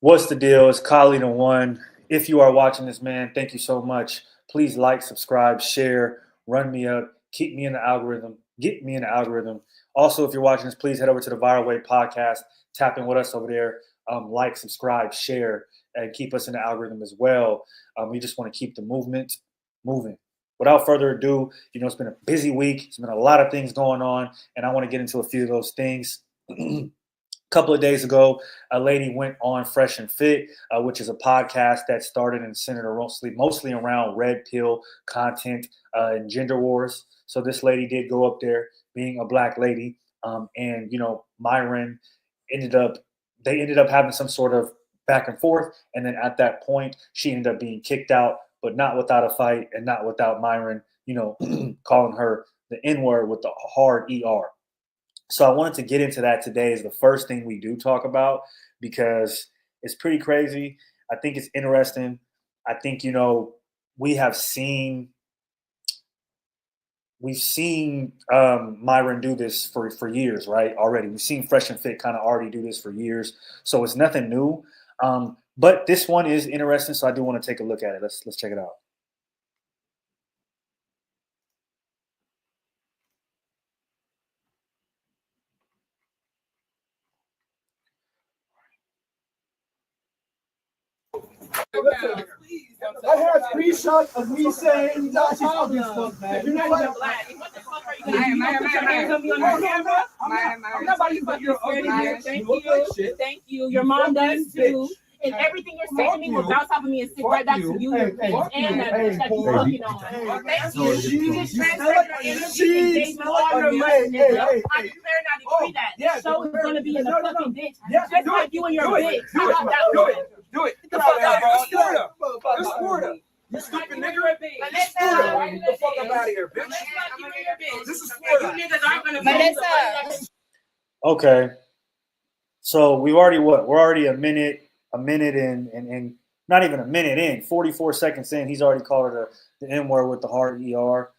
What's the deal? It's Kali the One. If you are watching this, man, thank you so much. Please like, subscribe, share, run me up, keep me in the algorithm, get me in the algorithm. Also, if you're watching this, please head over to the Viral Way podcast, tap in with us over there, like, subscribe, share, and keep us in the algorithm as well. We just want to keep the movement moving. Without further ado, it's been a busy week. There's been a lot of things going on, and I want to get into a few of those things. Couple of days ago, a lady went on Fresh and Fit, which is a podcast that started and centered mostly around red pill content and gender wars. So this lady did go up there, being a black lady, and Myron they ended up having some sort of back and forth, and then at that point, she ended up being kicked out, but not without a fight and not without Myron, calling her the N word with the hard ER. So I wanted to get into that today as the first thing we do talk about because it's pretty crazy. I think it's interesting. I think we've seen Myron do this for years, right? Already, we've seen Fresh and Fit kind of already do this for years, so it's nothing new. But this one is interesting, so I do want to take a look at it. Let's check it out. I have screenshots of me saying Nazi fucking stuff, man. You're not even black. What the fuck are you doing? I'm not about you, but you're ugly. Thank you. Your mom does too. And everything you're saying to me will bounce off of me and sit right back to you. And that bitch that you fucking on. Thank you. You just transferred your energy and gave me all your money, nigga. I declare not to agree that. This show is going to be in the fucking ditch. Just like you and your bitch. How about that? Do it. Get the fuck out of here. It's Florida. You stupid nigga. Get the fuck up out of here, bitch. This is Florida. You niggas aren't going to Melissa. Okay. So we're already a minute and not even a minute in, 44 seconds in, he's already called her the N word with the hard ER.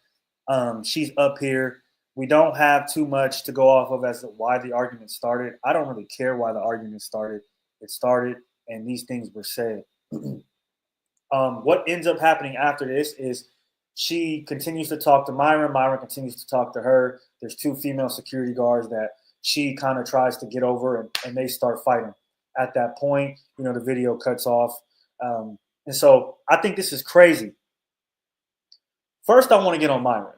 She's up here. We don't have too much to go off of as to why the argument started. I don't really care why the argument started. It started, and these things were said. What ends up happening after this is she continues to talk to Myron. Myron continues to talk to her. There's two female security guards that she kind of tries to get over, and they start fighting. At that point, the video cuts off. And so I think this is crazy. First, I want to get on Myron.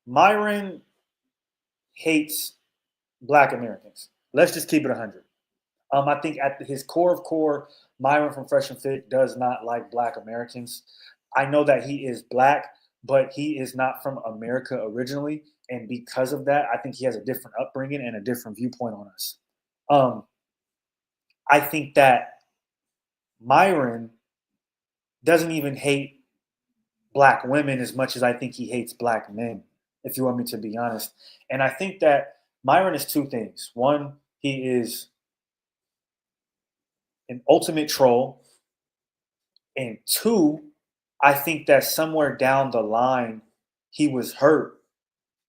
Myron hates Black Americans. Let's just keep it 100. I think at his core of core, Myron from Fresh and Fit does not like Black Americans. I know that he is Black, but he is not from America originally. And because of that, I think he has a different upbringing and a different viewpoint on us. I think that Myron doesn't even hate Black women as much as I think he hates Black men, if you want me to be honest. And I think that Myron is two things. One, he is an ultimate troll. And two, I think that somewhere down the line, he was hurt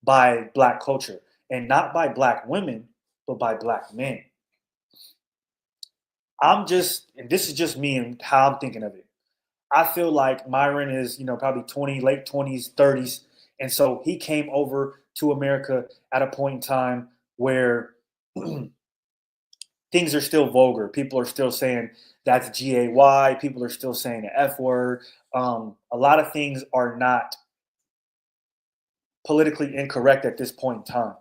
by Black culture. And not by Black women, but by Black men. And this is just me and how I'm thinking of it. I feel like Myron is, probably late 20s, 30s. And so he came over to America at a point in time where things are still vulgar. People are still saying that's GAY. People are still saying the F word. A lot of things are not politically incorrect at this point in time.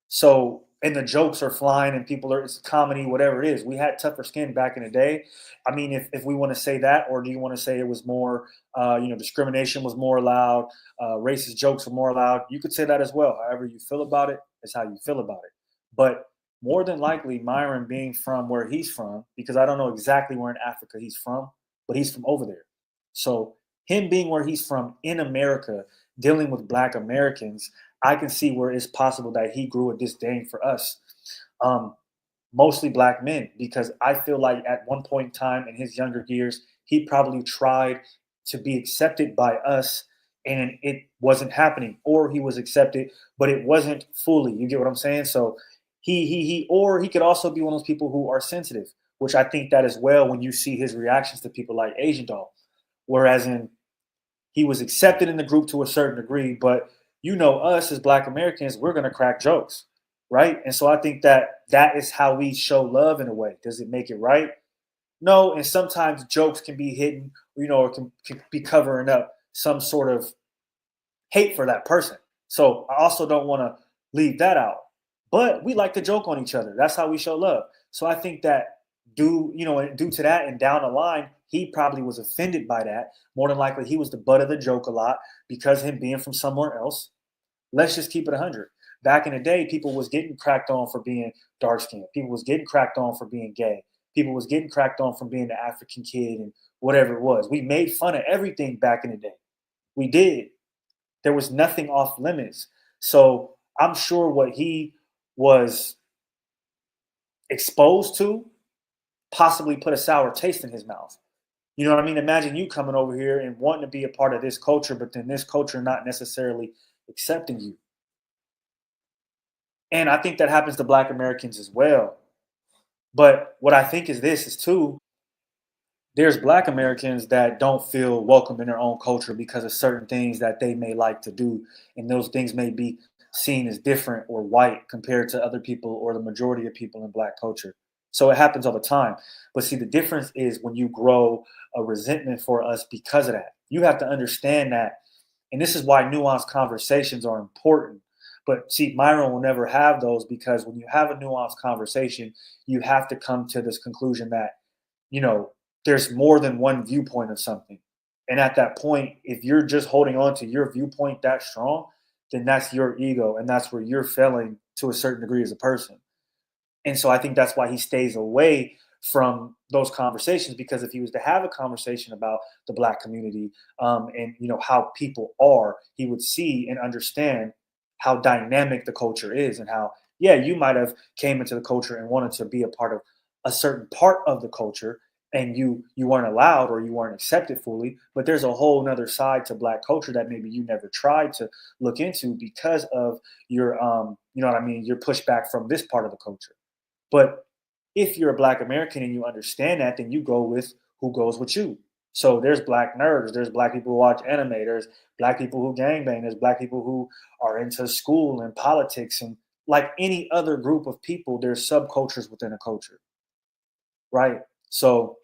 So, and the jokes are flying and it's comedy, whatever it is. We had tougher skin back in the day. I mean, if we want to say that, or do you want to say it was more, discrimination was more allowed, racist jokes were more allowed? You could say that as well. However you feel about it is how you feel about it. But more than likely, Myron being from where he's from, because I don't know exactly where in Africa he's from, but he's from over there. So him being where he's from in America, dealing with Black Americans, I can see where it's possible that he grew a disdain for us, mostly Black men, because I feel like at one point in time in his younger years, he probably tried to be accepted by us and it wasn't happening, or he was accepted, but it wasn't fully. You get what I'm saying? So Or he could also be one of those people who are sensitive, which I think that as well when you see his reactions to people like Asian Doll. Whereas he was accepted in the group to a certain degree, but us as Black Americans, we're gonna crack jokes, right? And so I think that is how we show love in a way. Does it make it right? No, and sometimes jokes can be hidden, or can be covering up some sort of hate for that person. So I also don't want to leave that out. But we like to joke on each other. That's how we show love. So I think that due to that and down the line, he probably was offended by that. More than likely, he was the butt of the joke a lot because him being from somewhere else. Let's just keep it 100. Back in the day, people was getting cracked on for being dark skinned. People was getting cracked on for being gay. People was getting cracked on from being an African kid and whatever it was. We made fun of everything back in the day. We did. There was nothing off limits. So I'm sure what he was exposed to possibly put a sour taste in his mouth. You know what I mean? Imagine you coming over here and wanting to be a part of this culture, but then this culture not necessarily accepting you. And I think that happens to Black Americans as well. But what I think is too, there's Black Americans that don't feel welcome in their own culture because of certain things that they may like to do. And those things may be seen as different or white compared to other people or the majority of people in Black culture. So it happens all the time. But see, the difference is when you grow a resentment for us because of that. You have to understand that. And this is why nuanced conversations are important. But see, Myron will never have those because when you have a nuanced conversation, you have to come to this conclusion that, there's more than one viewpoint of something. And at that point, if you're just holding on to your viewpoint that strong, then that's your ego. And that's where you're failing to a certain degree as a person. And so I think that's why he stays away from those conversations, because if he was to have a conversation about the Black community and how people are, he would see and understand how dynamic the culture is and how, yeah, you might have came into the culture and wanted to be a part of a certain part of the culture and you weren't allowed or you weren't accepted fully, but there's a whole nother side to Black culture that maybe you never tried to look into because of your, your pushback from this part of the culture. But if you're a Black American and you understand that, then you go with who goes with you. So there's Black nerds, there's Black people who watch anime, there's Black people who gangbang, there's Black people who are into school and politics, and like any other group of people, there's subcultures within a culture, right? So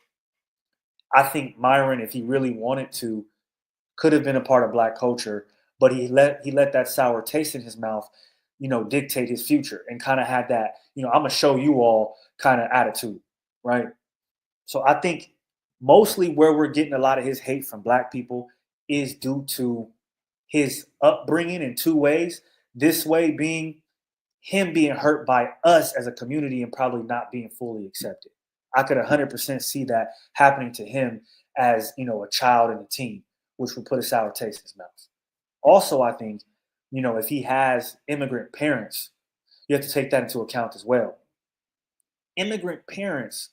I think Myron, if he really wanted to, could have been a part of Black culture, but he let that sour taste in his mouth, dictate his future and kind of had that, I'm gonna show you all kind of attitude, right? So I think mostly where we're getting a lot of his hate from Black people is due to his upbringing in two ways. This way being him being hurt by us as a community and probably not being fully accepted. I could 100% see that happening to him as, a child and a teen, which would put a sour taste in his mouth. Also, I think, if he has immigrant parents, you have to take that into account as well. Immigrant parents,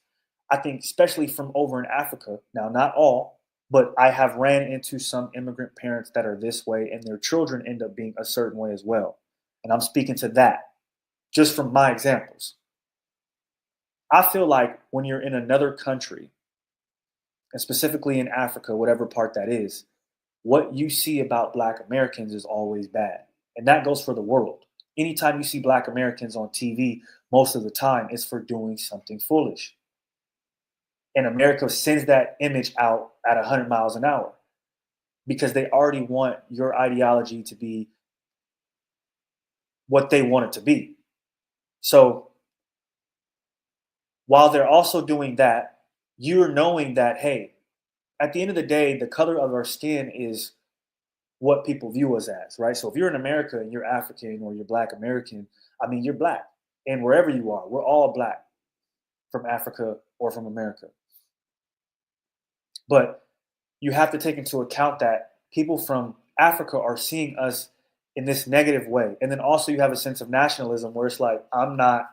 I think, especially from over in Africa, now not all, but I have ran into some immigrant parents that are this way and their children end up being a certain way as well. And I'm speaking to that just from my examples. I feel like when you're in another country, and specifically in Africa, whatever part that is, what you see about Black Americans is always bad. And that goes for the world. Anytime you see Black Americans on TV, most of the time it's for doing something foolish. And America sends that image out at 100 miles an hour because they already want your ideology to be what they want it to be. So while they're also doing that, you're knowing that, hey, at the end of the day, the color of our skin is what people view us as, right? So if you're in America and you're African or you're Black American, you're Black. And wherever you are, we're all Black from Africa or from America. But you have to take into account that people from Africa are seeing us in this negative way. And then also you have a sense of nationalism where it's like, I'm not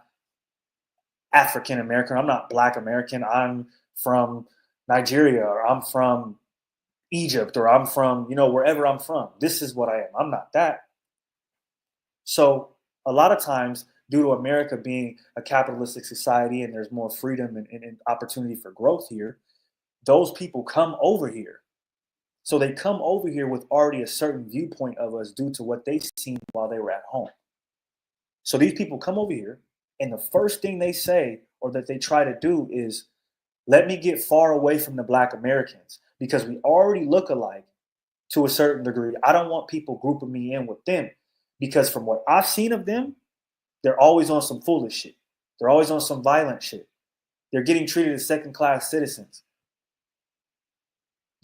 African American, I'm not Black American, I'm from Nigeria, or I'm from Egypt, or I'm from, wherever I'm from. This is what I am. I'm not that. So a lot of times due to America being a capitalistic society and there's more freedom and opportunity for growth here, those people come over here. So they come over here with already a certain viewpoint of us due to what they've seen while they were at home. So these people come over here, and the first thing they say or that they try to do is, let me get far away from the Black Americans because we already look alike to a certain degree. I don't want people grouping me in with them because from what I've seen of them, they're always on some foolish shit. They're always on some violent shit. They're getting treated as second-class citizens.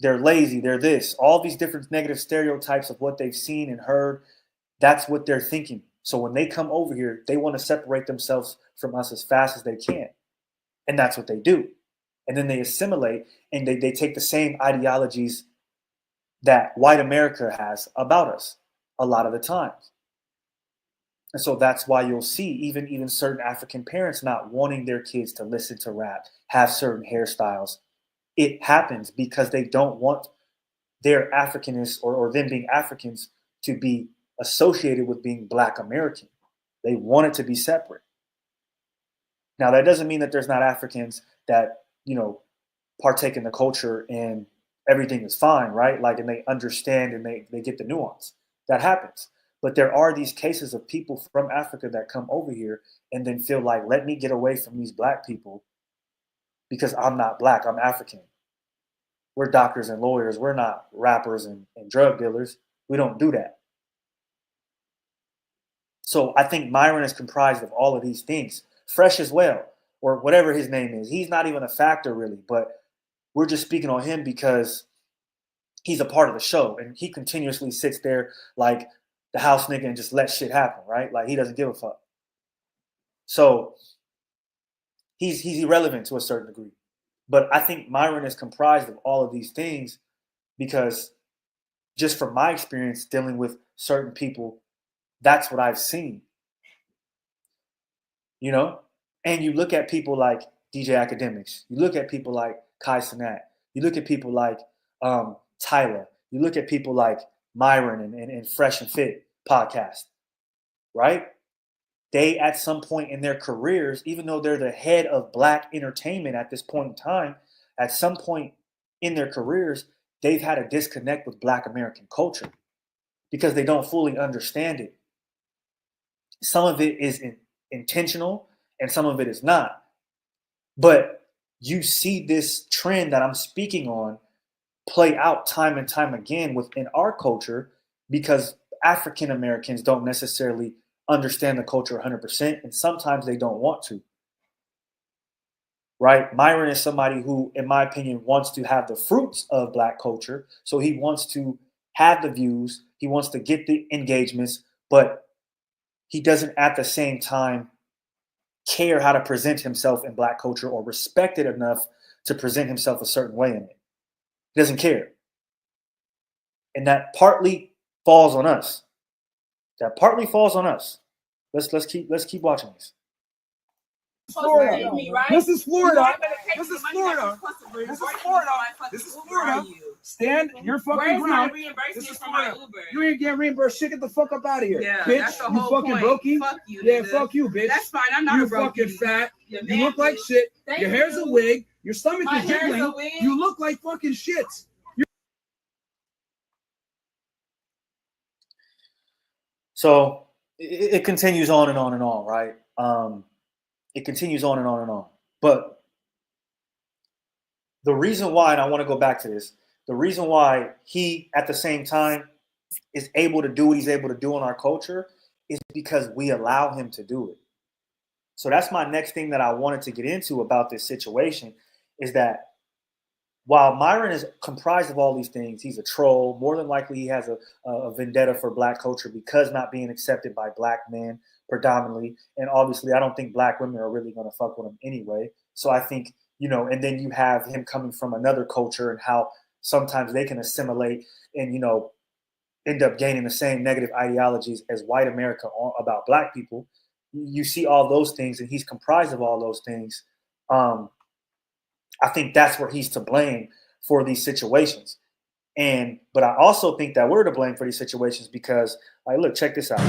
They're lazy. They're this. All these different negative stereotypes of what they've seen and heard, that's what they're thinking. So when they come over here, they want to separate themselves from us as fast as they can. And that's what they do. And then they assimilate and they take the same ideologies that white America has about us a lot of the times. And so that's why you'll see even certain African parents not wanting their kids to listen to rap, have certain hairstyles. It happens because they don't want their Africanness or them being Africans to be associated with being Black American. They want it to be separate. Now, that doesn't mean that there's not Africans that, partake in the culture and everything is fine, right? Like, and they understand and they get the nuance. That happens. But there are these cases of people from Africa that come over here and then feel like, let me get away from these Black people because I'm not Black, I'm African. We're doctors and lawyers. We're not rappers and drug dealers. We don't do that. So I think Myron is comprised of all of these things. Fresh as well, or whatever his name is. He's not even a factor really, but we're just speaking on him because he's a part of the show and he continuously sits there like the house nigga and just let shit happen, right? Like he doesn't give a fuck. So he's irrelevant to a certain degree. But I think Myron is comprised of all of these things because just from my experience dealing with certain people, that's what I've seen. And you look at people like DJ Academics, you look at people like Kai Cenat, you look at people like Tyler, you look at people like Myron and Fresh and Fit podcast, right? They, at some point in their careers, even though they're the head of Black entertainment at this point in time, at some point in their careers, they've had a disconnect with Black American culture because they don't fully understand it. Some of it is intentional and some of it is not. But you see this trend that I'm speaking on play out time and time again within our culture because African Americans don't necessarily understand the culture 100%, and sometimes they don't want to. Right? Myron is somebody who, in my opinion, wants to have the fruits of Black culture. So he wants to have the views, he wants to get the engagements, but he doesn't at the same time care how to present himself in Black culture or respect it enough to present himself a certain way in it. He doesn't care. And that partly falls on us. Let's keep watching this. Florida. This is Florida. This is Florida. This is Florida. This is Florida. Stand your fucking ground. This is Florida. You ain't getting reimbursed. Shit, get the fuck up out of here, yeah, bitch. That's the You whole fucking point. brokey. Fuck you, yeah, nigga. fuck you, bitch. That's fine. I'm not you a brokey. fucking fat. You look like shit. Your hair's a wig. Your stomach My is hair's jiggling. a wig? You look like fucking shit. So it continues on and on and on, right? It continues on and on and on. But the reason why, and I want to go back to this, the reason why he, at the same time, is able to do what he's able to do in our culture is because we allow him to do it. So that's my next thing that I wanted to get into about this situation is that while Myron is comprised of all these things, he's a troll. More than likely, he has a vendetta for Black culture because not being accepted by Black men predominantly. And obviously, I don't think Black women are really going to fuck with him anyway. So I think, and then you have him coming from another culture and how sometimes they can assimilate and, end up gaining the same negative ideologies as white America about Black people. You see all those things, and he's comprised of all those things. I think that's where he's to blame for these situations. But I also think that we're to blame for these situations because, look, check this out.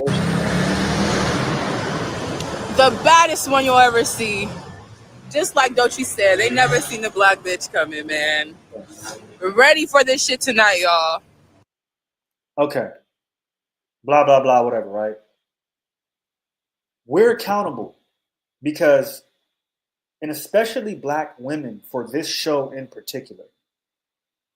The baddest one you'll ever see. Just like Doechii said, they never seen the black bitch coming, man. We're ready for this shit tonight, y'all. Okay. Blah, blah, blah, whatever, right? We're accountable because, and especially black women for this show in particular,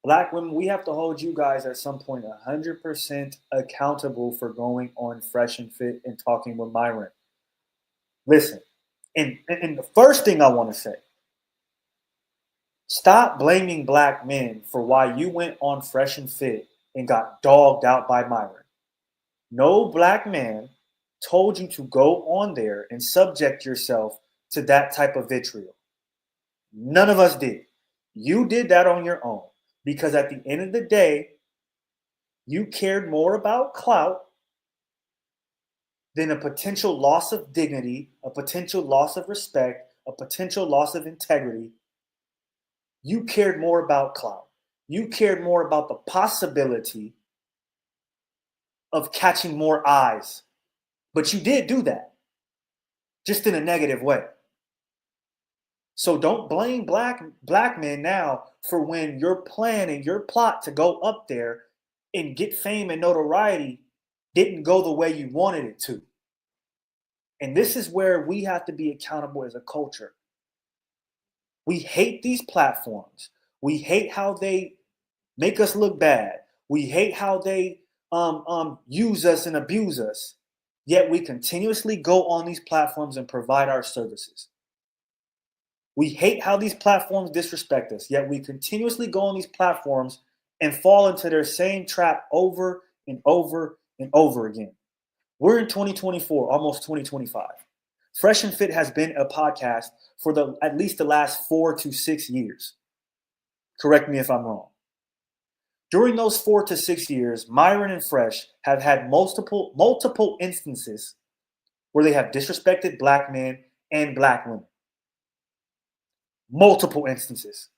black women, we have to hold you guys at some point 100% accountable for going on Fresh and Fit and talking with Myron. Listen, and the first thing I want to say, stop blaming black men for why you went on Fresh and Fit and got dogged out by Myron. No black man told you to go on there and subject yourself to that type of vitriol. None of us did. You did that on your own because at the end of the day, you cared more about clout than a potential loss of dignity, a potential loss of respect, a potential loss of integrity. You cared more about clout. You cared more about the possibility of catching more eyes. But you did do that, just in a negative way. So don't blame black men now for when your plan and your plot to go up there and get fame and notoriety didn't go the way you wanted it to. And this is where we have to be accountable as a culture. We hate these platforms. We hate how they make us look bad. We hate how they use us and abuse us. Yet we continuously go on these platforms and provide our services. We hate how these platforms disrespect us, yet we continuously go on these platforms and fall into their same trap over and over and over again. We're in 2024, almost 2025. Fresh and Fit has been a podcast for at least the last 4 to 6 years. Correct me if I'm wrong. During those 4 to 6 years, Myron and Fresh have had multiple instances where they have disrespected black men and black women. Multiple instances.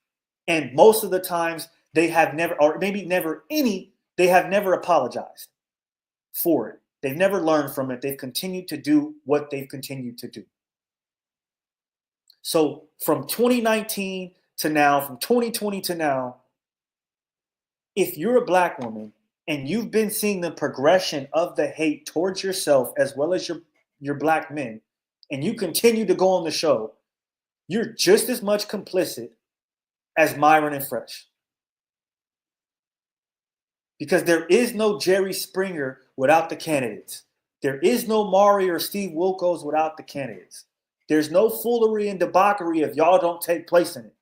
And most of the times they have never, or maybe never any, they have never apologized for it. They've never learned from it. They've continued to do what they've continued to do. So from 2019 to now, from 2020 to now, if you're a black woman and you've been seeing the progression of the hate towards yourself as well as your black men, and you continue to go on the show, you're just as much complicit as Myron and Fresh. Because there is no Jerry Springer without the candidates. There is no Maury or Steve Wilkos without the candidates. There's no foolery and debauchery if y'all don't take place in it.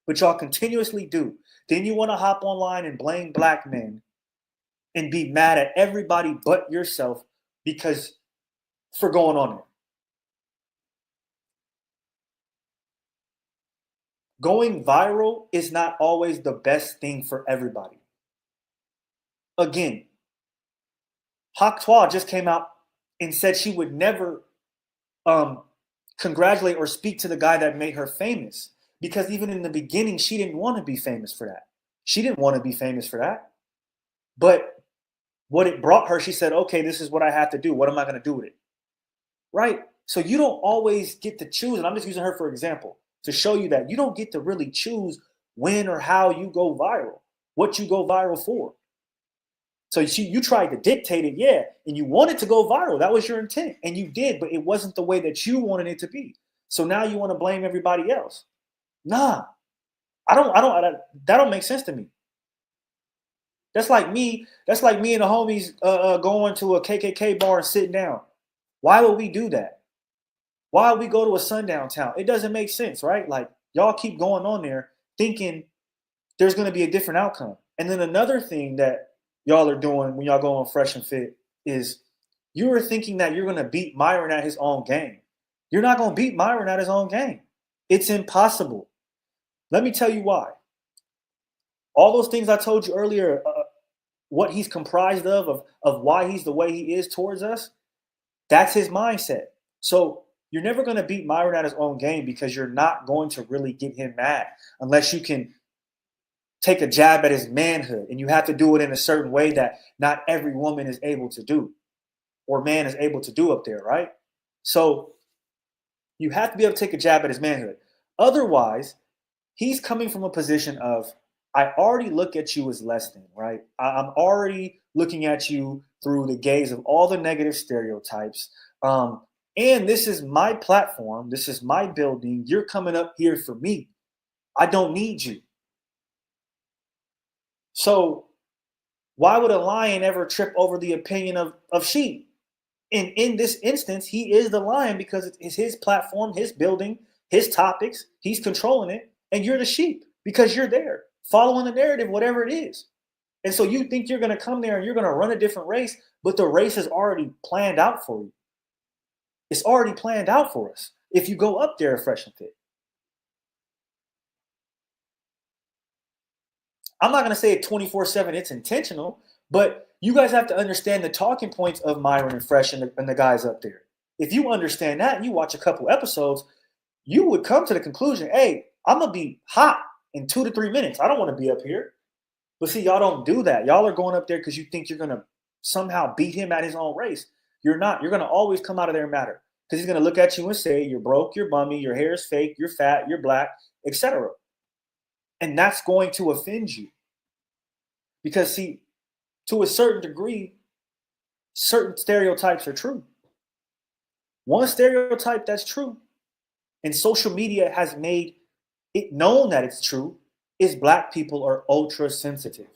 But y'all continuously do. Then you want to hop online and blame black men and be mad at everybody but yourself because for going on there. Going viral is not always the best thing for everybody. Again, Hak Twa just came out and said she would never congratulate or speak to the guy that made her famous because even in the beginning, she didn't want to be famous for that. She didn't want to be famous for that. But what it brought her, she said, okay, this is what I have to do. What am I going to do with it? Right? So you don't always get to choose, and I'm just using her for example, to show you that you don't get to really choose when or how you go viral, what you go viral for. So you tried to dictate it, yeah, and you wanted to go viral. That was your intent, and you did, but it wasn't the way that you wanted it to be. So now you want to blame everybody else. Nah, that don't make sense to me. That's like me and the homies going to a KKK bar and sitting down. Why would we do that? Why would we go to a sundown town? It doesn't make sense, right? Like, y'all keep going on there thinking there's going to be a different outcome. And then another thing that y'all are doing when y'all go on Fresh and Fit is you are thinking that you're going to beat Myron at his own game. You're not going to beat Myron at his own game. It's impossible. Let me tell you why. All those things I told you earlier, what he's comprised of why he's the way he is towards us, that's his mindset. So you're never going to beat Myron at his own game because you're not going to really get him mad unless you can take a jab at his manhood, and you have to do it in a certain way that not every woman is able to do or man is able to do up there, right? So You have to be able to take a jab at his manhood. Otherwise, he's coming from a position of, I already look at you as less than, right? I'm already looking at you through the gaze of all the negative stereotypes. And this is my platform. This is my building. You're coming up here for me. I don't need you. So why would a lion ever trip over the opinion of sheep? And in this instance, he is the lion because it's his platform, his building, his topics. He's controlling it. And you're the sheep because you're there following the narrative, whatever it is. And so you think you're going to come there and you're going to run a different race, but the race is already planned out for you. It's already planned out for us if you go up there fresh and fit. I'm not going to say it 24/7, it's intentional, but you guys have to understand the talking points of Myron and Fresh and the guys up there. If you understand that and you watch a couple episodes, you would come to the conclusion, hey, I'm going to be hot in 2 to 3 minutes. I don't want to be up here. But see, y'all don't do that. Y'all are going up there because you think you're going to somehow beat him at his own race. You're not. You're going to always come out of there and matter because he's going to look at you and say, you're broke, you're bummy, your hair is fake, you're fat, you're black, etc. And that's going to offend you. Because, see, to a certain degree, certain stereotypes are true. One stereotype that's true, and social media has made it known that it's true, is black people are ultra sensitive.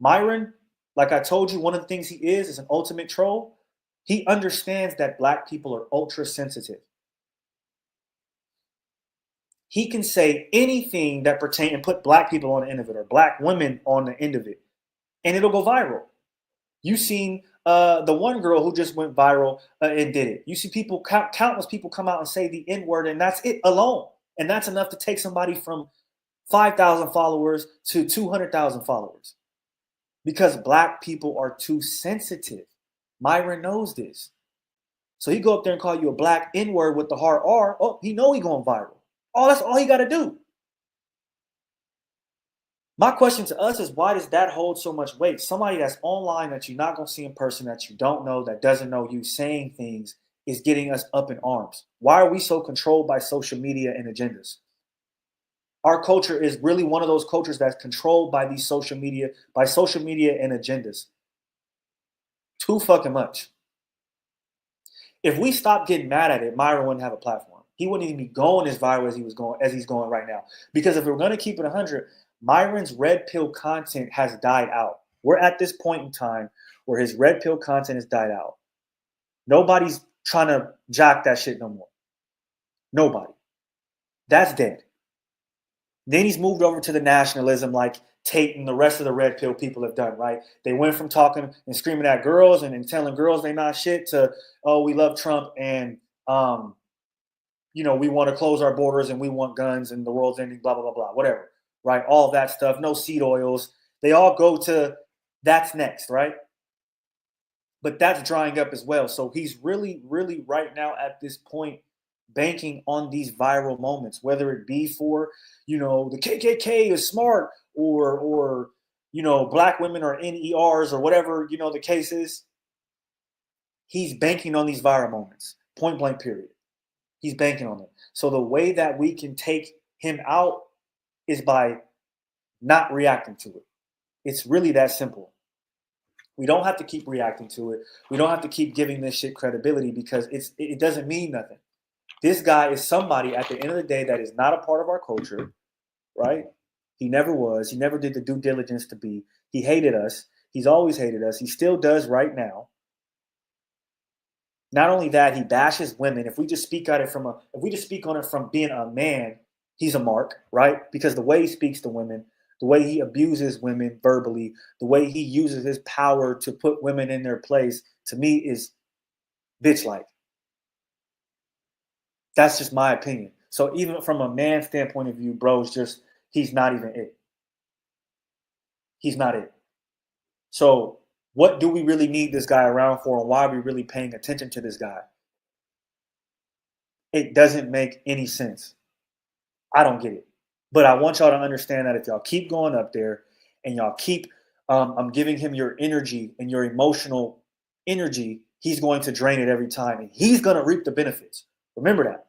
Myron, like I told you, one of the things he is an ultimate troll. He understands that black people are ultra sensitive. He can say anything that pertains and put black people on the end of it or black women on the end of it, and it'll go viral. You've seen the one girl who just went viral and did it. You see people, countless people come out and say the N-word, and that's it alone. And that's enough to take somebody from 5,000 followers to 200,000 followers because black people are too sensitive. Myron knows this. So he go up there and call you a black N-word with the hard R. Oh, he know he going viral. Oh, that's all he got to do. My question to us is, why does that hold so much weight? Somebody that's online that you're not going to see in person, that you don't know, that doesn't know you, saying things is getting us up in arms. Why are we so controlled by social media and agendas? Our culture is really one of those cultures that's controlled by these social media and agendas. Too fucking much. If we stopped getting mad at it, Myron wouldn't have a platform. He wouldn't even be going as viral as he's going right now. Because if we're going to keep it 100, Myron's red pill content has died out. We're at this point in time where his red pill content has died out. Nobody's trying to jock that shit no more. Nobody. That's dead. Then he's moved over to the nationalism like Tate and the rest of the red pill people have done, right? They went from talking and screaming at girls and telling girls they not shit to, oh, we love Trump and, we want to close our borders and we want guns and the world's ending, blah, blah, blah, blah, whatever, right? All that stuff, no seed oils. They all go to that's next, right? But that's drying up as well. So he's really, really right now at this point banking on these viral moments, whether it be for, the KKK is smart or black women are in ERs or whatever, the case is. He's banking on these viral moments, point blank period. He's banking on it. So the way that we can take him out is by not reacting to it. It's really that simple. We don't have to keep reacting to it. We don't have to keep giving this shit credibility because it doesn't mean nothing. This guy is somebody at the end of the day that is not a part of our culture, right? He never was. He never did the due diligence to be. He hated us. He's always hated us. He still does right now. Not only that, he bashes women. If we just speak on it from being a man, he's a mark, right? Because the way he speaks to women, the way he abuses women verbally, the way he uses his power to put women in their place, to me is bitch-like. That's just my opinion. So even from a man standpoint of view, bro, he's not even it. He's not it. So what do we really need this guy around for, and why are we really paying attention to this guy? It doesn't make any sense. I don't get it. But I want y'all to understand that if y'all keep going up there and y'all keep giving him your energy and your emotional energy, he's going to drain it every time, and he's going to reap the benefits. Remember that.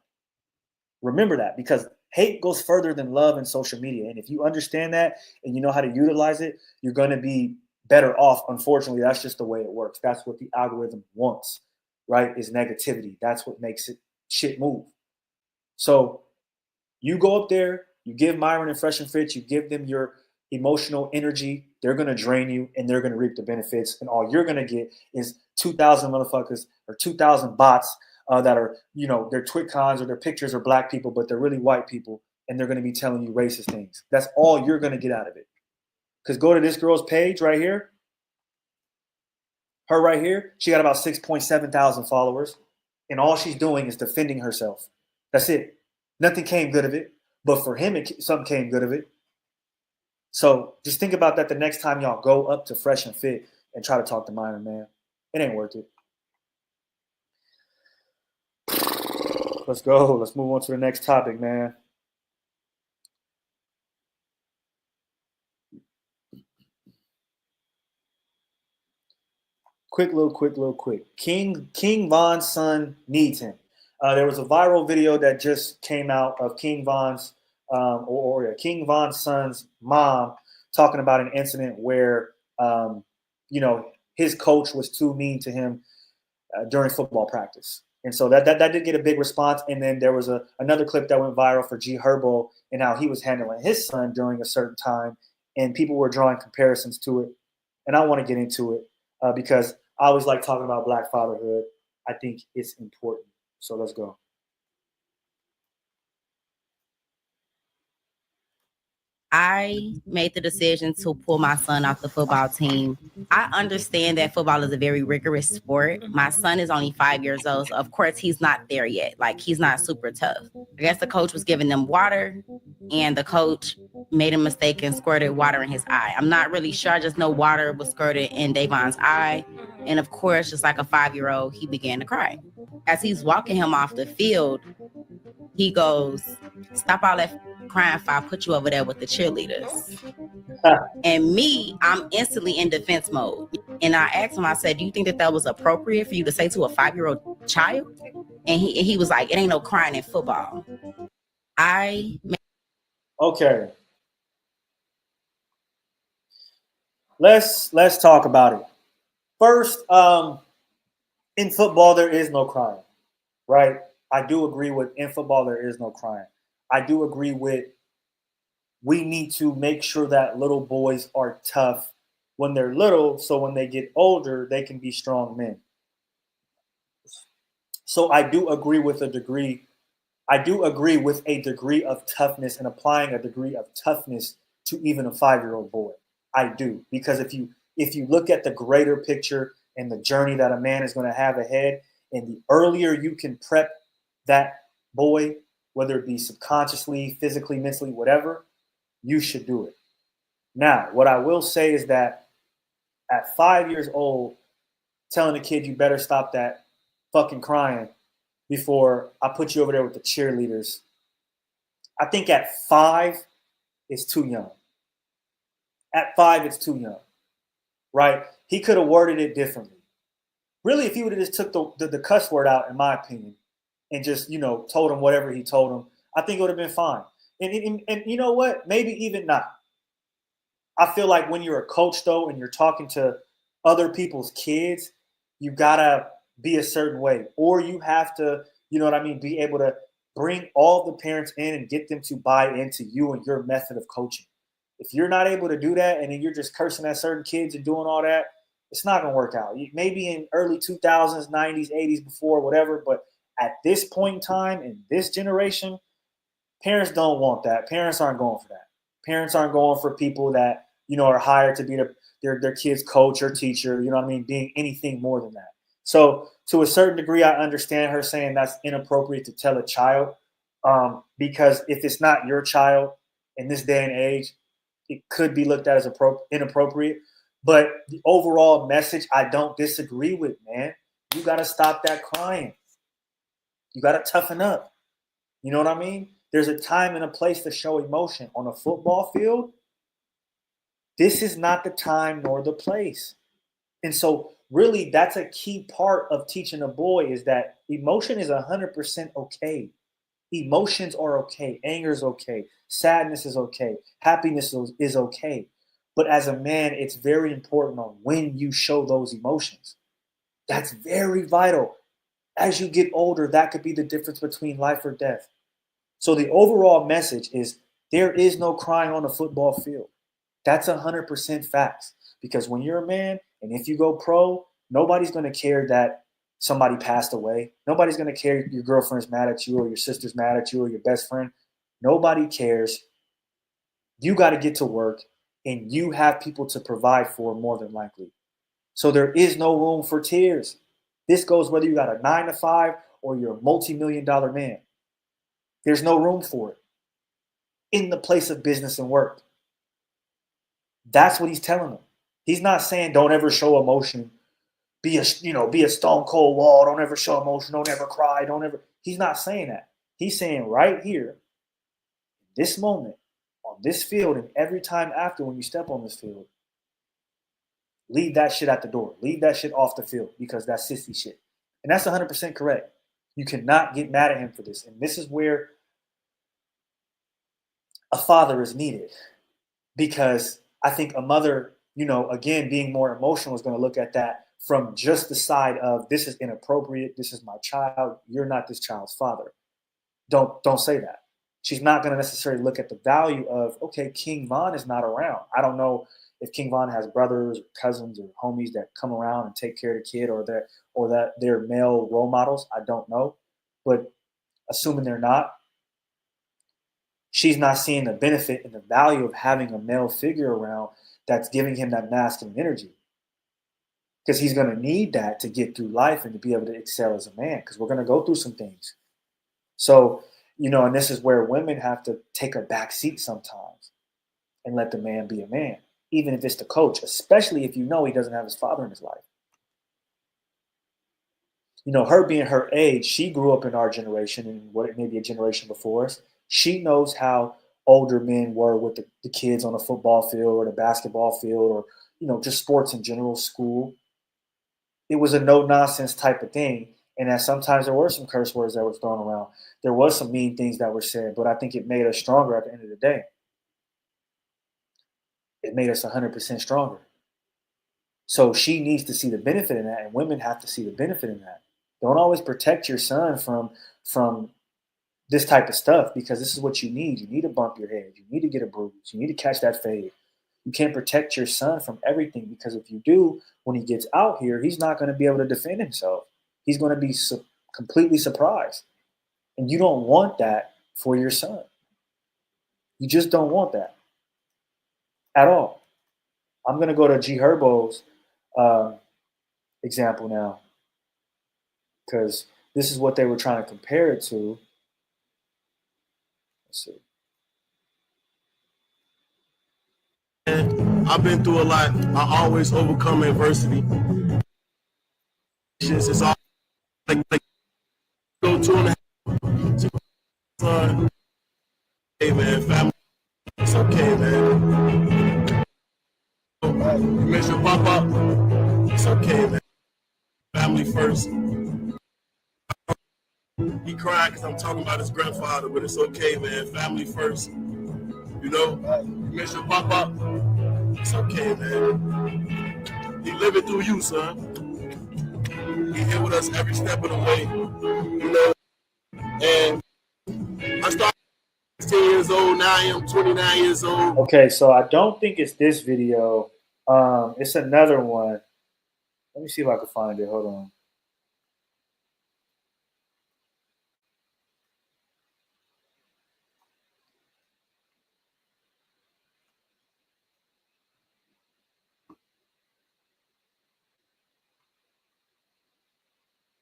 Remember that, because hate goes further than love in social media. And if you understand that and you know how to utilize it, you're going to be better off. Unfortunately, that's just the way it works. That's what the algorithm wants, right? Is negativity. That's what makes it shit move. So you go up there, you give Myron and Fresh and Fit, you give them your emotional energy. They're going to drain you, and they're going to reap the benefits. And all you're going to get is 2,000 motherfuckers or 2,000 bots that are, their TwitCons or their pictures are black people, but they're really white people, and they're going to be telling you racist things. That's all you're going to get out of it. Because go to this girl's page right here. Her right here, she got about 6.7 thousand followers, and all she's doing is defending herself. That's it. Nothing came good of it, but for him, something came good of it. So just think about that the next time y'all go up to Fresh and Fit and try to talk to Myron, man. It ain't worth it. Let's go. Let's move on to the next topic, man. Quick. King Von's son needs him. There was a viral video that just came out of King Von's King Von's son's mom talking about an incident where his coach was too mean to him during football practice. And so that did get a big response. And then there was another clip that went viral for G Herbo and how he was handling his son during a certain time. And people were drawing comparisons to it. And I want to get into it because I always like talking about Black fatherhood. I think it's important. So let's go. I made the decision to pull my son off the football team. I understand that football is a very rigorous sport. My son is only 5 years old. So of course, he's not there yet. Like, he's not super tough. I guess the coach was giving them water, and the coach made a mistake and squirted water in his eye. I'm not really sure. I just know water was squirted in Davon's eye. And of course, just like a 5-year-old, he began to cry. As he's walking him off the field, he goes, "Stop all that crying if I put you over there with the cheerleaders." And me, I'm instantly in defense mode. And I asked him, I said, "Do you think that was appropriate for you to say to a 5-year-old child?" And he was like, "It ain't no crying in football." Okay. Let's talk about it. First, in football, there is no crying, right? I do agree with in football, there is no crying. I do agree with we need to make sure that little boys are tough when they're little, so when they get older, they can be strong men. So I do agree with a degree. I do agree with a degree of toughness and applying a degree of toughness to even a 5-year-old boy. I do, because if you look at the greater picture and the journey that a man is going to have ahead, and the earlier you can prep that boy, whether it be subconsciously, physically, mentally, whatever, you should do it. Now, what I will say is that at 5 years old, telling a kid you better stop that fucking crying before I put you over there with the cheerleaders, I think at 5, it's too young. At 5, it's too young, right? He could have worded it differently. Really, if he would have just took the cuss word out, in my opinion, and just, told him whatever he told him, I think it would have been fine. And you know what? Maybe even not. I feel like when you're a coach, though, and you're talking to other people's kids, you got to be a certain way. Or you have to, be able to bring all the parents in and get them to buy into you and your method of coaching. If you're not able to do that and then you're just cursing at certain kids and doing all that, it's not going to work out. Maybe in early 2000s, 90s, 80s, before, whatever. But at this point in time, in this generation, parents don't want that. Parents aren't going for that. Parents aren't going for people that, are hired to be their kid's coach or teacher, being anything more than that. So to a certain degree, I understand her saying that's inappropriate to tell a child because if it's not your child in this day and age, it could be looked at as inappropriate. But the overall message, I don't disagree with, man. You got to stop that crying. You got to toughen up. You know what I mean? There's a time and a place to show emotion. On a football field, this is not the time nor the place. And so really that's a key part of teaching a boy is that emotion is 100% okay. Emotions are okay. Anger is okay. Sadness is okay. Happiness is okay. But as a man, it's very important on when you show those emotions. That's very vital. As you get older, that could be the difference between life or death. So the overall message is there is no crying on a football field. That's 100% facts. Because when you're a man and if you go pro, nobody's going to care that somebody passed away. Nobody's going to care your girlfriend's mad at you or your sister's mad at you or your best friend. Nobody cares. You got to get to work and you have people to provide for more than likely. So there is no room for tears. This goes whether you got a 9-to-5 or you're a multi-million-dollar man. There's no room for it in the place of business and work. That's what he's telling them. He's not saying don't ever show emotion. Be a stone cold wall. Don't ever show emotion. Don't ever cry. Don't ever. He's not saying that. He's saying right here, this moment, on this field, and every time after when you step on this field, leave that shit at the door. Leave that shit off the field because that's sissy shit. And that's 100% correct. You cannot get mad at him for this. And this is where a father is needed. Because I think a mother, again, being more emotional is going to look at that from just the side of this is inappropriate. This is my child. You're not this child's father. Don't say that. She's not going to necessarily look at the value of, okay, King Von is not around. I don't know if King Von has brothers or cousins or homies that come around and take care of the kid or that they're male role models. I don't know. But assuming they're not, she's not seeing the benefit and the value of having a male figure around that's giving him that masculine energy. Because he's going to need that to get through life and to be able to excel as a man, because we're going to go through some things. So, and this is where women have to take a back seat sometimes and let the man be a man, even if it's the coach, especially if he doesn't have his father in his life. Her being her age, she grew up in our generation and what maybe a generation before us. She knows how older men were with the kids on the football field or the basketball field or, just sports in general, school. It was a no-nonsense type of thing. And that sometimes there were some curse words that were thrown around. There was some mean things that were said, but I think it made us stronger at the end of the day. It made us 100% stronger. So she needs to see the benefit in that, and women have to see the benefit in that. Don't always protect your son from this type of stuff, because this is what you need. You need to bump your head. You need to get a bruise. You need to catch that fade. You can't protect your son from everything, because if you do, when he gets out here, he's not going to be able to defend himself. He's going to be completely surprised. And you don't want that for your son. You just don't want that at all. I'm going to go to G Herbo's example now, because this is what they were trying to compare it to. Let's see. I've been through a lot. I always overcome adversity. It's all like go 2.5. Hey man, family, it's okay, man. You miss your pop-up, it's okay, man. Family first. He cried because I'm talking about his grandfather, but it's okay, man. Family first. You miss your pop-up, it's okay, man. He living through you, son. He here with us every step of the way, And I started 10 years old, now I am 29 years old. Okay, so I don't think it's this video. It's another one. Let me see if I can find it. Hold on.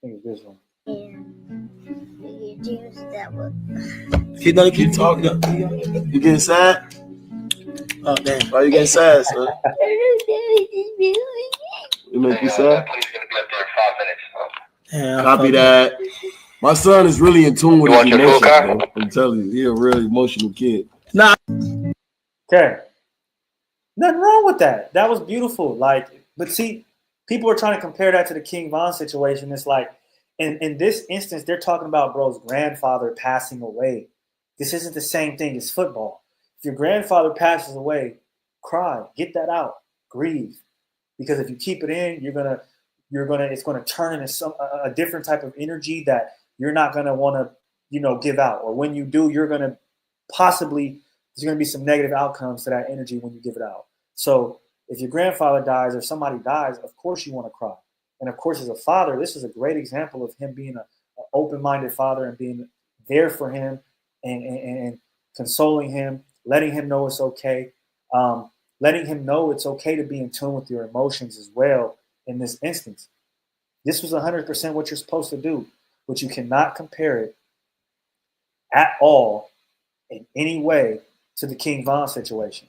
I think it's this one. Keep talking. You getting sad? Oh damn! Why you getting sad, son? You make you sad? Damn, copy that. My son is really in tune with his emotions, bro. I'm telling you, he's a really emotional kid. Nah. Okay. Nothing wrong with that. That was beautiful. But see, People are trying to compare that to the King Von situation. It's like, in this instance, they're talking about bro's grandfather passing away. This isn't the same thing as football. If your grandfather passes away, cry, get that out, grieve, because if you keep it in, it's gonna turn into a different type of energy that you're not gonna want to, give out. Or when you do, you're gonna possibly there's gonna be some negative outcomes to that energy when you give it out. So if your grandfather dies or somebody dies, of course you want to cry. And of course, as a father, this is a great example of him being an open-minded father and being there for him and consoling him, letting him know it's okay, letting him know it's okay to be in tune with your emotions as well in this instance. This was 100% what you're supposed to do, but you cannot compare it at all in any way to the King Von situation.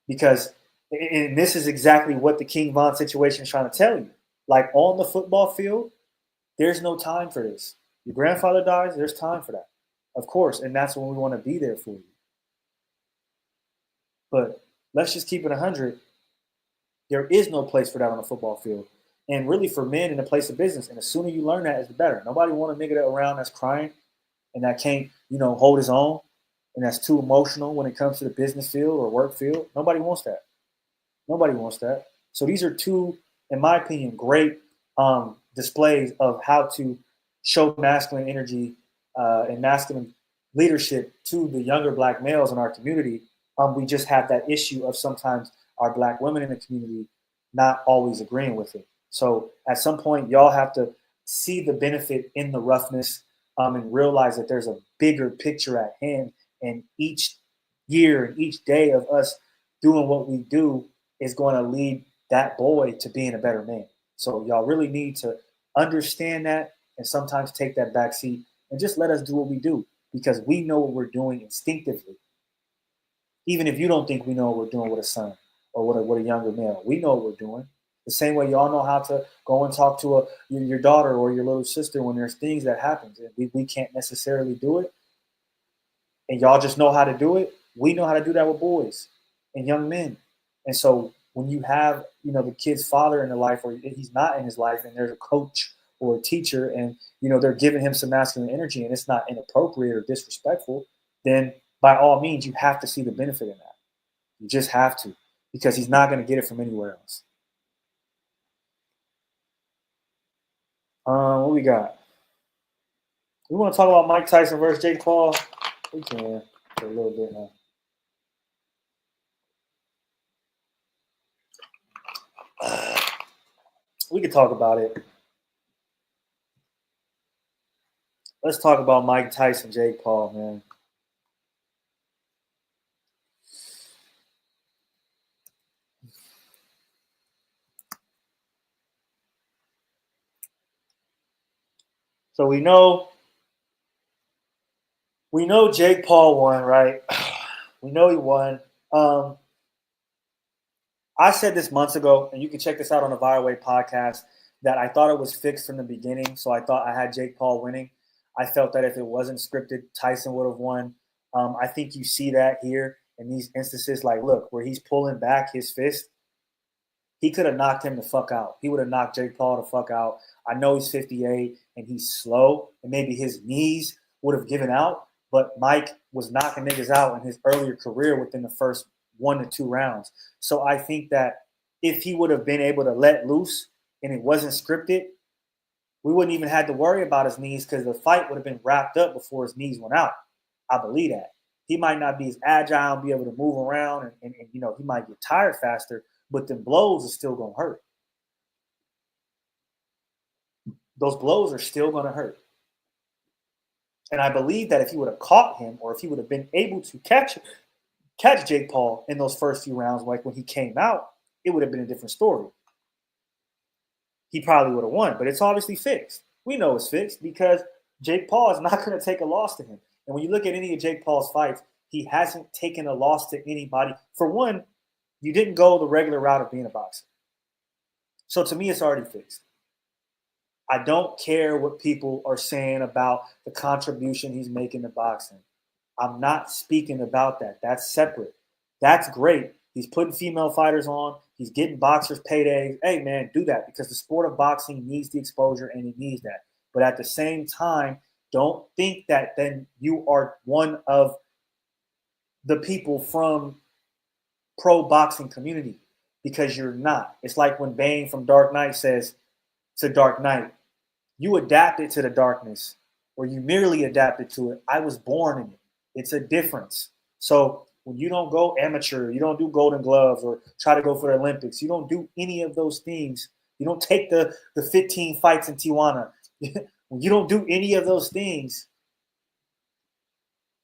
Because, and this is exactly what the King Von situation is trying to tell you. Like on the football field, there's no time for this. Your grandfather dies, there's time for that. Of course, and that's when we want to be there for you. But let's just keep it 100. There is no place for that on the football field. And really for men in a place of business. And the sooner you learn that, the better. Nobody want a nigga that around that's crying and that can't, hold his own and that's too emotional when it comes to the business field or work field. Nobody wants that. Nobody wants that. So these are two, in my opinion, great displays of how to show masculine energy and masculine leadership to the younger black males in our community. We just have that issue of sometimes our black women in the community not always agreeing with it. So at some point, y'all have to see the benefit in the roughness and realize that there's a bigger picture at hand. And each year and each day of us doing what we do is going to lead that boy to being a better man. So y'all really need to understand that and sometimes take that back seat and just let us do what we do because we know what we're doing instinctively. Even if you don't think we know what we're doing with a son or with a younger male, we know what we're doing. The same way y'all know how to go and talk to your daughter or your little sister when there's things that happen. We can't necessarily do it, and y'all just know how to do it. We know how to do that with boys and young men. And so when you have, the kid's father in the life or he's not in his life and there's a coach or a teacher and, they're giving him some masculine energy and it's not inappropriate or disrespectful, then by all means, you have to see the benefit in that. You just have to, because he's not going to get it from anywhere else. What we got? We want to talk about Mike Tyson versus Jake Paul. We can for a little bit now. We can talk about it. Let's talk about Mike Tyson, Jake Paul, man. So we know Jake Paul won, right? We know he won. I said this months ago, and you can check this out on the Viral Way podcast, that I thought it was fixed from the beginning. So I thought I had Jake Paul winning. I felt that if it wasn't scripted, Tyson would have won. I think you see that here in these instances. Like, look, where he's pulling back his fist, he could have knocked him the fuck out. He would have knocked Jake Paul the fuck out. I know he's 58 and he's slow, and maybe his knees would have given out. But Mike was knocking niggas out in his earlier career within the first 1 to 2 rounds. So I think that if he would have been able to let loose and it wasn't scripted, we wouldn't even have to worry about his knees because the fight would have been wrapped up before his knees went out. I believe that. He might not be as agile and be able to move around and he might get tired faster, but the blows are still going to hurt. Those blows are still going to hurt. And I believe that if he would have caught him or if he would have been able to catch Jake Paul in those first few rounds, like when he came out, it would have been a different story. He probably would have won, but it's obviously fixed. We know it's fixed because Jake Paul is not going to take a loss to him. And when you look at any of Jake Paul's fights, he hasn't taken a loss to anybody. For one, you didn't go the regular route of being a boxer. So to me, it's already fixed. I don't care what people are saying about the contribution he's making to boxing. I'm not speaking about that. That's separate. That's great. He's putting female fighters on. He's getting boxers paydays. Hey, man, do that because the sport of boxing needs the exposure and it needs that. But at the same time, don't think that then you are one of the people from pro boxing community because you're not. It's like when Bane from Dark Knight says to Dark Knight, you adapted to the darkness or you merely adapted to it. I was born in it. It's a difference. So when you don't go amateur, you don't do Golden Gloves or try to go for the Olympics, you don't do any of those things. You don't take the 15 fights in Tijuana. When you don't do any of those things,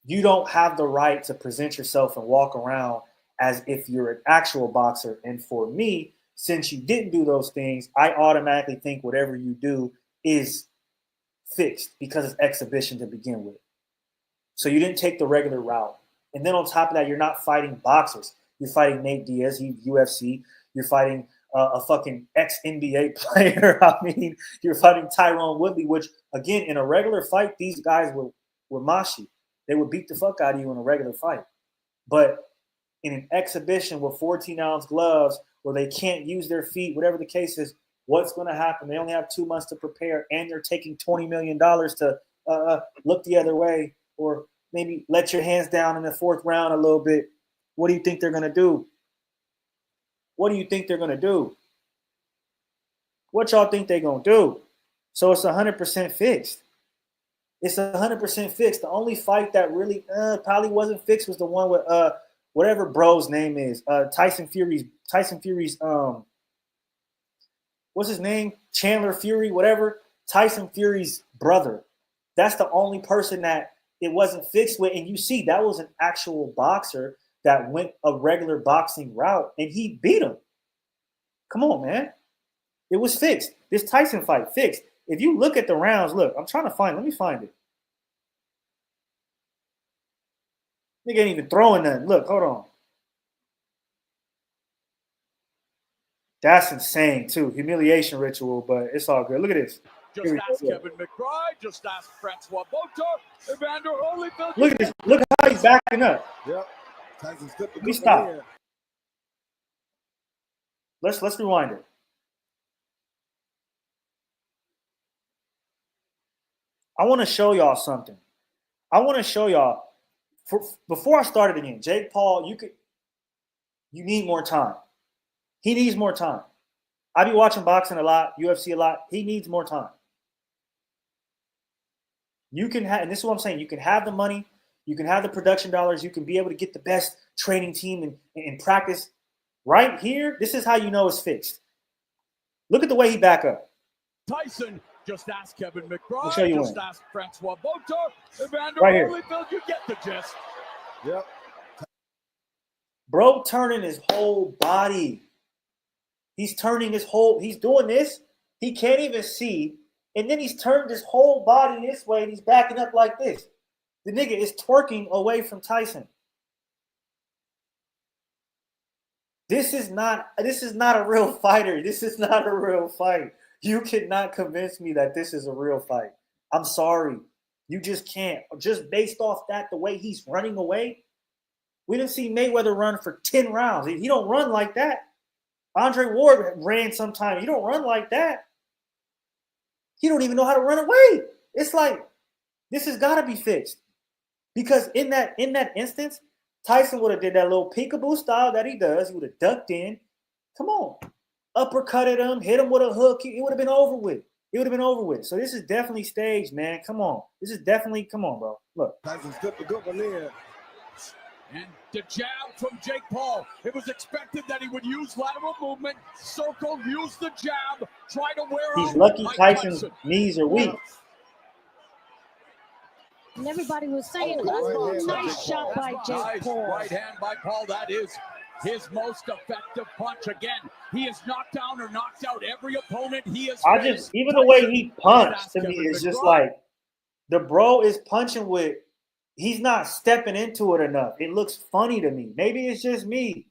you don't have the right to present yourself and walk around as if you're an actual boxer. And for me, since you didn't do those things, I automatically think whatever you do is fixed because it's exhibition to begin with. So you didn't take the regular route. And then on top of that, you're not fighting boxers. You're fighting Nate Diaz, he's UFC. You're fighting a fucking ex-NBA player. I mean, you're fighting Tyrone Woodley, which, again, in a regular fight, these guys were mashi. They would beat the fuck out of you in a regular fight. But in an exhibition with 14-ounce gloves where they can't use their feet, whatever the case is, what's going to happen? They only have 2 months to prepare, and they're taking $20 million to look the other way or maybe let your hands down in the 4th round a little bit. What do you think they're going to do? What do you think they're going to do? What y'all think they're going to do? So it's 100% fixed. It's 100% fixed. The only fight that really probably wasn't fixed was the one with whatever bro's name is. Tyson Fury's what's his name? Chandler Fury, whatever. Tyson Fury's brother. That's the only person that it wasn't fixed with. And you see, that was an actual boxer that went a regular boxing route, and he beat him. Come on, man. It was fixed. This Tyson fight, fixed. If you look at the rounds, look, I'm trying to find, let me find it. Nigga ain't even throwing nothing. Look, hold on. That's insane, too. Humiliation ritual, but it's all good. Look at this. Just ask Kevin McBride. Just ask Francois Bota. Evander Holyfield. Look at this. Look how he's backing up. Yep. Tyson's good. Let me stop. Let's rewind it. I want to show y'all something. I want to show y'all. Before I started again, Jake Paul, you need more time. He needs more time. I be watching boxing a lot, UFC a lot. He needs more time. You can have, and this is what I'm saying, you can have the money, you can have the production dollars, you can be able to get the best training team and practice. Right here, this is how you know it's fixed. Look at the way he back up. Tyson, just ask Kevin McBride. I'll show you just one. ask Francois Bota. Evander Right here. Holyfield, you get the gist. Yep. Bro turning his whole body. He's turning he's doing this. He can't even see. And then he's turned his whole body this way and he's backing up like this. The nigga is twerking away from Tyson. This is not a real fighter. This is not a real fight. You cannot convince me that this is a real fight. I'm sorry. You just can't. Just based off that, the way he's running away. We didn't see Mayweather run for 10 rounds. He don't run like that. Andre Ward ran sometime. He don't run like that. He don't even know how to run away. It's like, this has got to be fixed. Because in that instance, Tyson would have did that little peekaboo style that he does. He would have ducked in. Come on. Uppercutted him, hit him with a hook. It would have been over with. It would have been over with. So this is definitely staged, man. Come on. This is definitely, come on, bro. Look. Tyson's good one there. And the jab from Jake Paul. It was expected that he would use lateral movement, circle, use the jab, try to wear He's out lucky Mike Tyson's Tyson. knees are weak. And everybody was saying, Oh, that's a right nice hand. shot by Nice Jake Paul. right hand by Paul. That is his most effective punch. Again, he has knocked down or knocked out every opponent he has faced. Even the way he punched to me is just like, the bro is punching with, he's not stepping into it enough. It looks funny to me. Maybe it's just me.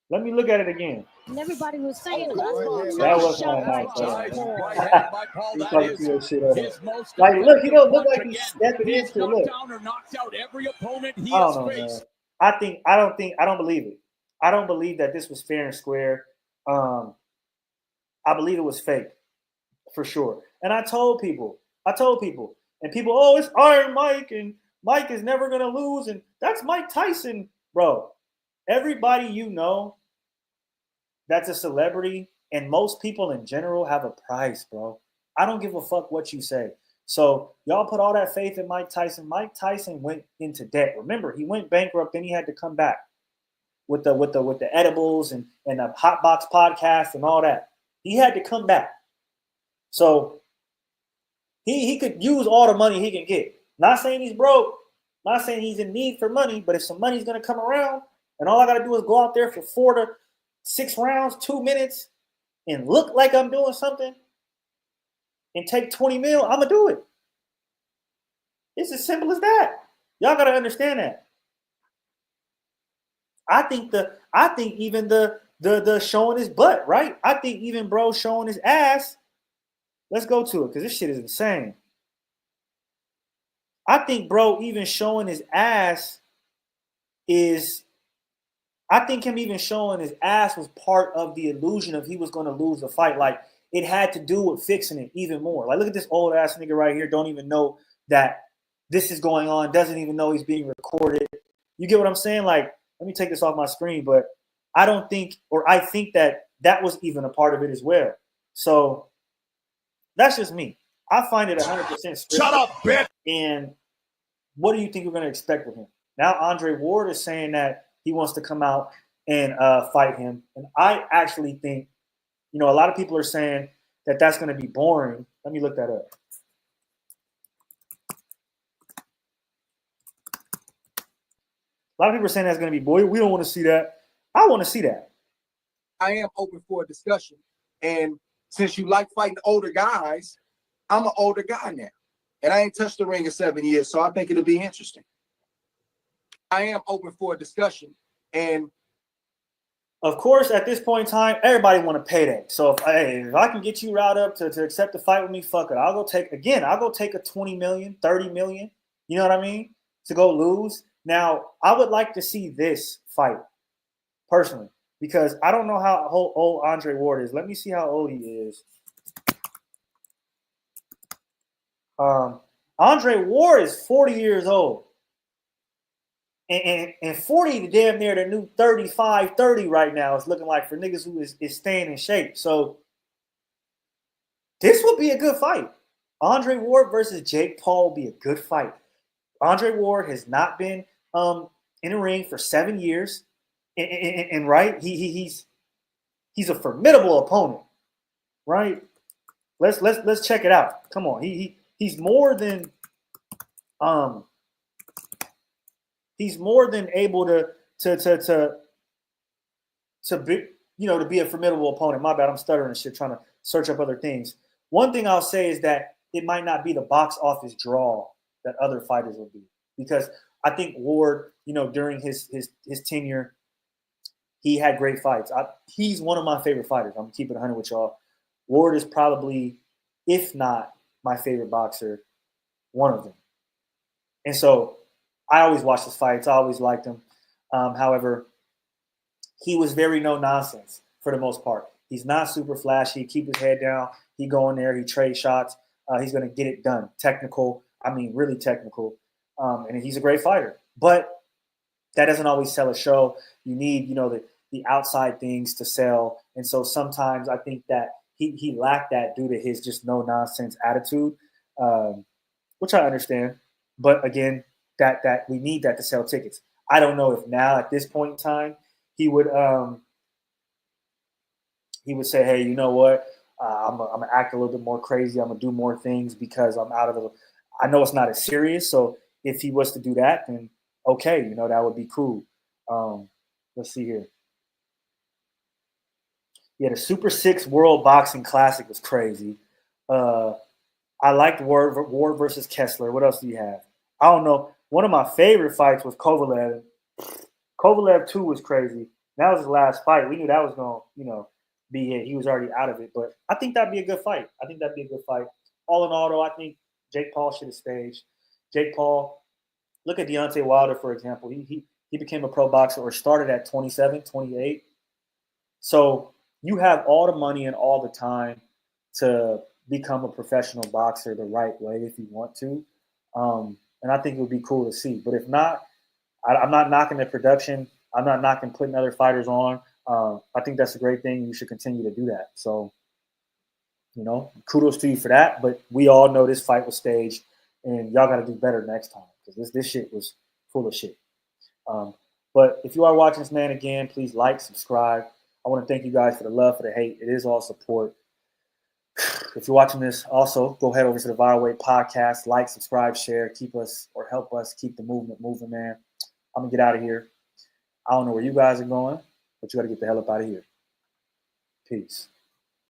Let me look at it again. And everybody was saying, Oh, that's a that nice wasn't shot by nice, Jake Paul. Right hand by Paul. He's That probably is threw that shit over. his most Like, look, he don't look effective like he's punch. stepping Again, into it. knocked Look. down or knocked out every opponent he I has don't know, man. faced. I don't believe it. I don't believe that this was fair and square. I believe it was fake for sure. And I told people, and people, oh, it's Iron Mike, and Mike is never gonna lose, and that's Mike Tyson, bro. Everybody you know that's a celebrity, and most people in general have a price, bro. I don't give a fuck what you say. So y'all put all that faith in Mike Tyson. Mike Tyson went into debt. Remember, he went bankrupt, then he had to come back with the edibles and the Hot Box podcast and all that. He had to come back. So he could use all the money he can get. Not saying he's broke, not saying he's in need for money, but if some money's gonna come around and all I gotta do is go out there for 4 to 6 rounds, 2 minutes, and look like I'm doing something and take 20 mil, I'm gonna do it. It's as simple as that. Y'all gotta understand that. I think even the showing his butt, right? I think even bro showing his ass. Let's go to it because this shit is insane. I think bro even showing his ass is. I think him even showing his ass was part of the illusion of he was going to lose the fight. Like it had to do with fixing it even more. Like look at this old ass nigga right here. Don't even know that this is going on. Doesn't even know he's being recorded. You get what I'm saying? Like let me take this off my screen, but I don't think, or I think that was even a part of it as well. So that's just me. I find it 100% scripted. Shut up, bitch. And what do you think we're going to expect with him? Now Andre Ward is saying that he wants to come out and fight him. And I actually think, a lot of people are saying that that's going to be boring. Let me look that up. A lot of people are saying that's going to be boring. We don't want to see that. I want to see that. I am open for a discussion. And since you like fighting older guys, I'm an older guy now. And I ain't touched the ring in 7 years, so I think it'll be interesting. I am open for a discussion. And of course, at this point in time, everybody want to pay that. So if I can get you riled up to accept the fight with me, fuck it. I'll go take a 20 million, 30 million, you know what I mean? To go lose. Now, I would like to see this fight personally, because I don't know how old Andre Ward is. Let me see how old he is. Andre Ward is 40 years old. And 40 to damn near the new 35, 30 right now. It's looking like for niggas who is staying in shape. So this would be a good fight. Andre Ward versus Jake Paul will be a good fight. Andre Ward has not been in a ring for 7 years. And right, he's a formidable opponent. Right? Let's check it out. Come on. He's more than he's more than able to be, to be a formidable opponent. My bad, I'm stuttering and shit, trying to search up other things. One thing I'll say is that it might not be the box office draw that other fighters will be, because I think Ward, during his tenure, he had great fights. He's one of my favorite fighters. I'm keeping it 100 with y'all. Ward is probably, if not my favorite boxer, one of them. And so I always watched his fights. I always liked him. However, he was very no nonsense for the most part. He's not super flashy. Keep his head down. He go in there. He trade shots. He's going to get it done. Technical. Really technical. And he's a great fighter. But that doesn't always sell a show. You need, the outside things to sell. And so sometimes I think that he lacked that due to his just no nonsense attitude, which I understand. But again, that we need that to sell tickets. I don't know if now at this point in time he would say, hey, you know what? I'm gonna act a little bit more crazy. I'm gonna do more things because I'm out of the. I know it's not as serious. So if he was to do that, then okay, that would be cool. Let's see here. Yeah, the Super 6 World Boxing Classic was crazy. I liked Ward versus Kessler. What else do you have? I don't know. One of my favorite fights was Kovalev. Kovalev 2 was crazy. That was his last fight. We knew that was going to, be it. He was already out of it. But I think that'd be a good fight. All in all, though, I think Jake Paul should have staged. Jake Paul, look at Deontay Wilder, for example. He He became a pro boxer or started at 27, 28. So you have all the money and all the time to become a professional boxer the right way if you want to. And I think it would be cool to see. But if not, I'm not knocking the production. I'm not knocking putting other fighters on. I think that's a great thing. You should continue to do that. So, kudos to you for that. But we all know this fight was staged, and y'all got to do better next time because this shit was full of shit. But if you are watching this, man, again, please like, subscribe. I want to thank you guys for the love, for the hate. It is all support. If you're watching this, also go head over to the Viral Weight Podcast, like, subscribe, share, keep us or help us keep the movement moving, man. I'm gonna get out of here. I don't know where you guys are going, but you got to get the hell up out of here. Peace.